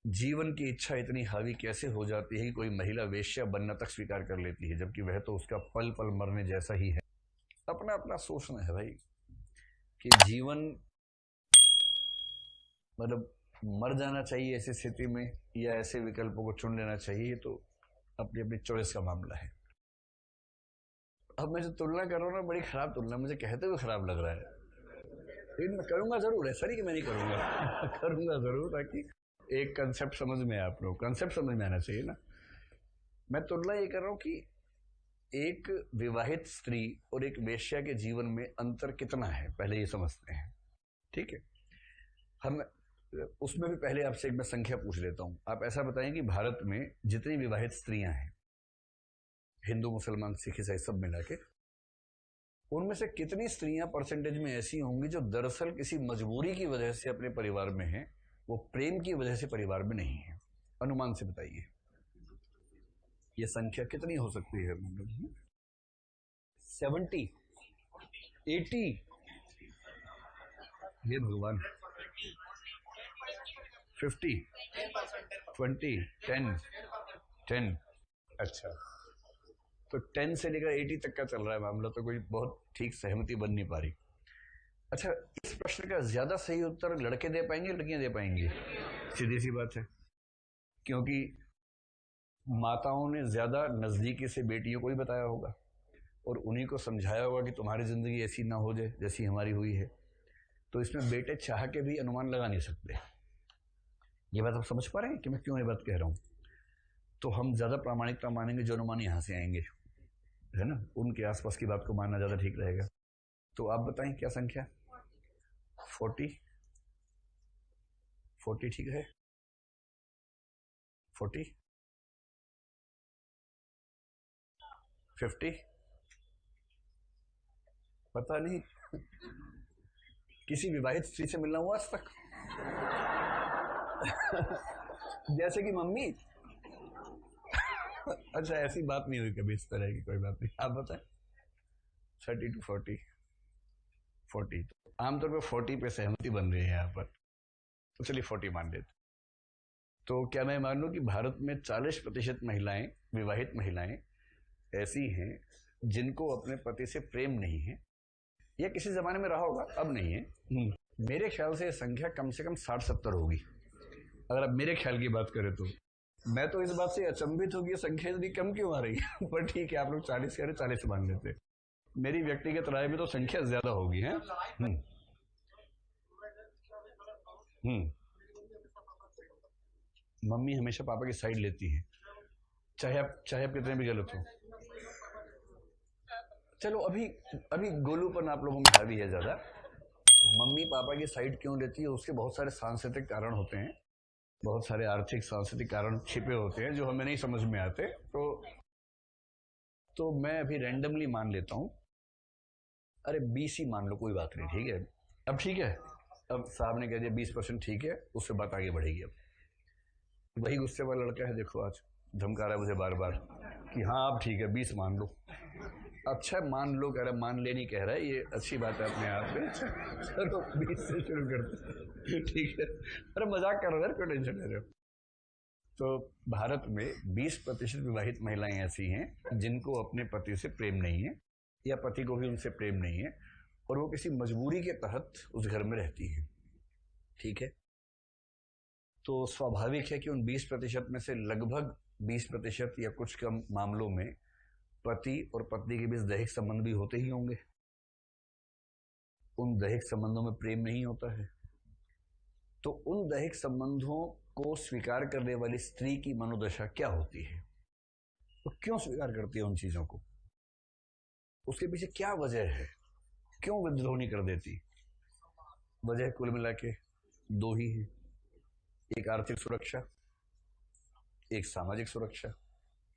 जीवन की इच्छा इतनी हावी कैसे हो जाती है कि कोई महिला वेश्या बनना तक स्वीकार कर लेती है, जबकि वह तो उसका पल पल मरने जैसा ही है। अपना अपना सोचना है भाई कि जीवन मतलब मर जाना चाहिए ऐसी स्थिति में या ऐसे विकल्पों को चुन लेना चाहिए, ये तो अपनी अपनी चॉइस का मामला है। अब मैं जो तुलना कर रहा हूँ ना, बड़ी खराब तुलना, मुझे कहते हुए खराब लग रहा है, लेकिन मैं करूंगा जरूर, ऐसा नहीं कि मैं नहीं करूंगा करूंगा जरूर, ताकि एक कंसेप्ट समझ में आए। आप लोग कंसेप्ट समझ में आना चाहिए ना। मैं तुलना ये कर रहा हूँ कि एक विवाहित स्त्री और एक वेश्या के जीवन में अंतर कितना है, पहले ये समझते हैं। ठीक है, हम उसमें भी पहले आपसे एक मैं संख्या पूछ लेता हूं। आप ऐसा बताएं कि भारत में जितनी विवाहित स्त्रियां हैं, हिंदू मुसलमान सिख ईसाई सब मिला के, उनमें से कितनी स्त्रियां परसेंटेज में ऐसी होंगी जो दरअसल किसी मजबूरी की वजह से अपने परिवार में हैं, वो प्रेम की वजह से परिवार में नहीं है? अनुमान से बताइए, ये संख्या कितनी हो सकती है? 70, 80? ये भगवान, 50, 20, 10, 10? अच्छा, तो 10 से लेकर 80 तक का चल रहा है मामला, तो कोई बहुत ठीक सहमति बन नहीं पा रही। अच्छा, इस प्रश्न का ज्यादा सही उत्तर लड़के दे पाएंगे लड़कियां दे पाएंगी? सीधी सी बात है, क्योंकि माताओं ने ज्यादा नजदीकी से बेटियों को ही बताया होगा और उन्हीं को समझाया होगा कि तुम्हारी जिंदगी ऐसी ना हो जाए जैसी हमारी हुई है। तो इसमें बेटे चाह के भी अनुमान लगा नहीं सकते। ये बात आप समझ पा रहे हैं कि मैं क्यों ये बात कह रहा हूं? तो हम ज्यादा प्रामाणिकता मानेंगे जो अनुमान यहां से आएंगे, है ना, उनके आसपास की बात को मानना ज्यादा ठीक रहेगा। तो आप बताएं क्या संख्या? 40? 40 ठीक है? 40? 50? पता नहीं, किसी विवाहित स्त्री से मिलना हुआ आज तक? जैसे कि मम्मी। अच्छा, ऐसी बात नहीं हुई कभी इस तरह की, कोई बात नहीं, आप बताएं। 30 to 40? 40? आमतौर पर 40 पे सहमति बन रही है यहाँ पर, तो चलिए 40 मान लेते। तो क्या मैं मान लूं कि भारत में 40% महिलाएं, विवाहित महिलाएं ऐसी हैं जिनको अपने पति से प्रेम नहीं है? या किसी जमाने में रहा होगा, अब नहीं है। मेरे ख्याल से यह संख्या कम से कम 60-70 होगी, अगर आप मेरे ख्याल की बात करें तो। मैं तो इस बात से अचंभित हूँ कि संख्या इतनी कम क्यों आ रही है पर ठीक है, आप लोग 40 कह रहे, 40 मान लेते। मेरी व्यक्तिगत राय में तो संख्या ज्यादा होगी है। हम्म। हम्म। मम्मी हमेशा पापा की साइड लेती है, चाहे आप कितने भी गलत हो। चलो, अभी अभी गोलूपन आप लोगों में हावी है ज्यादा। मम्मी पापा की साइड क्यों लेती है, उसके बहुत सारे सांस्कृतिक कारण होते हैं, बहुत सारे आर्थिक सांस्कृतिक कारण छिपे होते हैं जो हमें नहीं समझ में आते। तो मैं अभी रैंडमली मान लेता हूँ। अरे 20 ही मान लो, कोई बात नहीं, ठीक है। अब ठीक है, अब साहब ने कह दिया 20% ठीक है, उससे बात आगे बढ़ेगी। अब वही गुस्से वाला लड़का है, देखो आज धमका रहा है मुझे बार बार कि हाँ अब ठीक है 20 मान लो। अच्छा मान लो कह रहा है, मान ले नहीं कह रहा है, ये अच्छी बात है अपने आप में। चलो 20 से शुरू करते हैं, ठीक है। अरे मजाक कर रहे हो, क्यों टेंशन ले रहे हो? तो भारत में 20% विवाहित महिलाएं ऐसी हैं जिनको अपने पति से प्रेम नहीं है, या पति को भी उनसे प्रेम नहीं है, और वो किसी मजबूरी के तहत उस घर में रहती हैं। ठीक है, तो स्वाभाविक है कि उन 20% में से लगभग 20% या कुछ कम मामलों में पति और पत्नी के बीच दैहिक संबंध भी होते ही होंगे। उन दैहिक संबंधों में प्रेम नहीं होता है। तो उन दैहिक संबंधों को स्वीकार करने वाली स्त्री की मनोदशा क्या होती है? वो क्यों स्वीकार करती है उन चीजों को? उसके पीछे क्या वजह है? क्यों विद्रोह नहीं कर देती? वजह कुल मिला के दो ही है, एक आर्थिक सुरक्षा, एक सामाजिक सुरक्षा,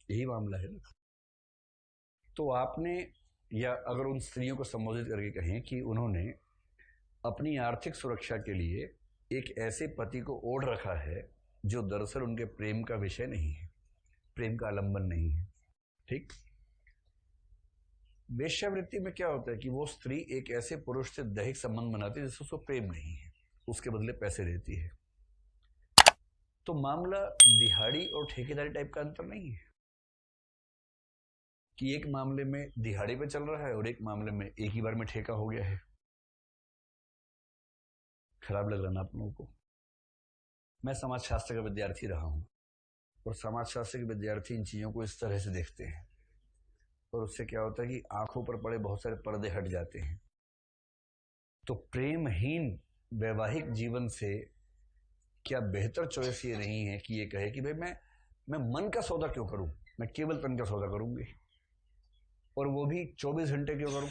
यही मामला है ना। तो आपने, या अगर उन स्त्रियों को संबोधित करके कहें कि उन्होंने अपनी आर्थिक सुरक्षा के लिए एक ऐसे पति को ओढ़ रखा है जो दरअसल उनके प्रेम का विषय नहीं है, प्रेम का आलंबन नहीं है। ठीक। वेश्यावृत्ति में क्या होता है कि वो स्त्री एक ऐसे पुरुष से दैहिक संबंध बनाती है जिससे उसको प्रेम नहीं है, उसके बदले पैसे देती है। तो मामला दिहाड़ी और ठेकेदारी टाइप का अंतर नहीं है कि एक मामले में दिहाड़ी पे चल रहा है और एक मामले में एक ही बार में ठेका हो गया है। खराब लग रहा ना आप लोगों को? मैं समाजशास्त्र का विद्यार्थी रहा हूं और समाजशास्त्र के विद्यार्थी इन चीजों को इस तरह से देखते हैं और उससे क्या होता है कि आंखों पर पड़े बहुत सारे पर्दे हट जाते हैं। तो प्रेमहीन वैवाहिक जीवन से क्या बेहतर चॉइस ये नहीं है कि ये कहे कि भाई मैं मन का सौदा क्यों करूं, मैं केवल तन का सौदा करूंगी, और वो भी 24 घंटे क्यों करूं।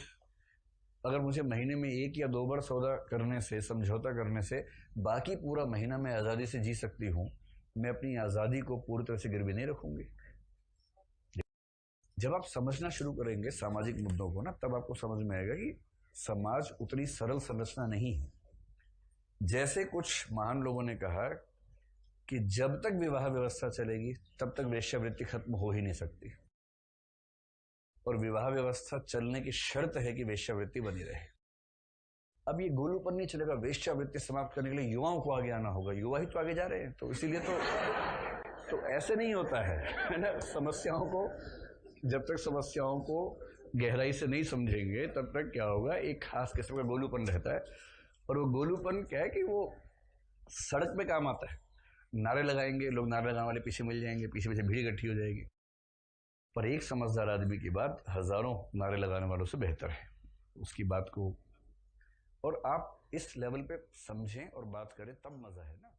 अगर मुझे महीने में 1 या 2 बार सौदा करने से, समझौता करने से बाकी पूरा महीना मैं आज़ादी से जी सकती हूँ, मैं अपनी आज़ादी को पूरी तरह से गिरवी नहीं रखूंगी। जब आप समझना शुरू करेंगे सामाजिक मुद्दों को ना, तब आपको समझ में आएगा कि समाज उतनी सरल संरचना नहीं है। जैसे कुछ महान लोगों ने कहा कि जब तक विवाह व्यवस्था चलेगी तब तक वेश्यावृत्ति खत्म हो ही नहीं सकती, और विवाह व्यवस्था चलने की शर्त है कि वेश्यावृत्ति बनी रहे। अब ये गोलूपन नहीं चलेगा, वेश्यावृत्ति समाप्त करने के लिए युवाओं को आगे आना होगा। युवा ही तो आगे जा रहे हैं, तो इसीलिए तो ऐसे नहीं होता है ना। समस्याओं को, जब तक समस्याओं को गहराई से नहीं समझेंगे तब तक क्या होगा, एक खास किस्म का गोलूपन रहता है। और वो गोलूपन क्या है कि वो सड़क पे काम आता है। नारे लगाएंगे लोग, नारे लगाने वाले पीछे मिल जाएंगे, पीछे पीछे भीड़ इकट्ठी हो जाएगी, पर एक समझदार आदमी की बात हजारों नारे लगाने वालों से बेहतर है। उसकी बात को और आप इस लेवल पे समझें और बात करें, तब मजा है ना।